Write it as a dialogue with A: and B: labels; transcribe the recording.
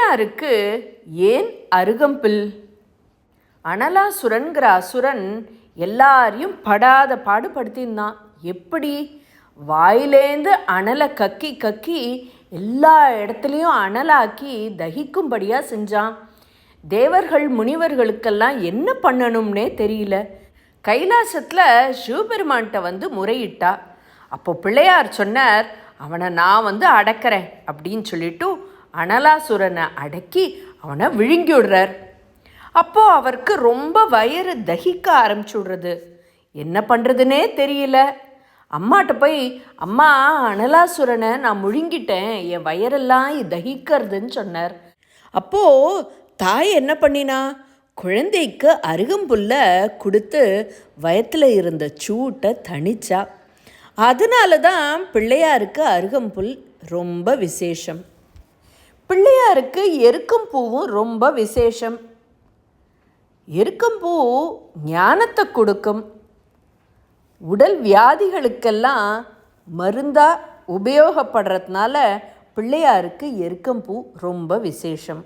A: பிள்ளையாருக்கு ஏன் அருகம்பில்? அனலாசுரன்கிற அசுரன் எல்லாரையும் படாத பாடுபடுத்தியிருந்தான். எப்படி? வாயிலேந்து அனலை கக்கி கக்கி எல்லா இடத்துலையும் அனலாக்கி தகிக்கும்படியாக செஞ்சான். தேவர்கள் முனிவர்களுக்கெல்லாம் என்ன பண்ணணும்னே தெரியல. கைலாசத்தில் சிவபெருமான்கிட்ட முறையிட்டா. அப்போ பிள்ளையார் சொன்னார், அவனை நான் அடக்கிறேன் அப்படின்னு சொல்லிட்டு அனலாசுரனை அடக்கி அவனை விழுங்கி விடுறார். அப்போது அவருக்கு ரொம்ப வயிறு தகிக்க ஆரம்பிச்சுடுறது. என்ன பண்ணுறதுனே தெரியல. அம்மாட்ட போய், அம்மா அனலாசுரனை நான் முழுங்கிட்டேன், என் வயரெல்லாம் தகிக்கிறதுன்னு சொன்னார். அப்போது தாய் என்ன பண்ணினா, குழந்தைக்கு அருகம்புல்ல கொடுத்து வயத்தில் இருந்த சூட்டை தணிச்சா. அதனால தான் பிள்ளையாருக்கு அருகம்புல் ரொம்ப விசேஷம். பிள்ளையாருக்கு எருக்கம்பூவும் ரொம்ப விசேஷம். எருக்கம்பூ ஞானத்தை கொடுக்கும். உடல் வியாதிகளுக்கெல்லாம் மருந்தாக உபயோகப்படுறதுனால பிள்ளையாருக்கு எருக்கம்பூ ரொம்ப விசேஷம்.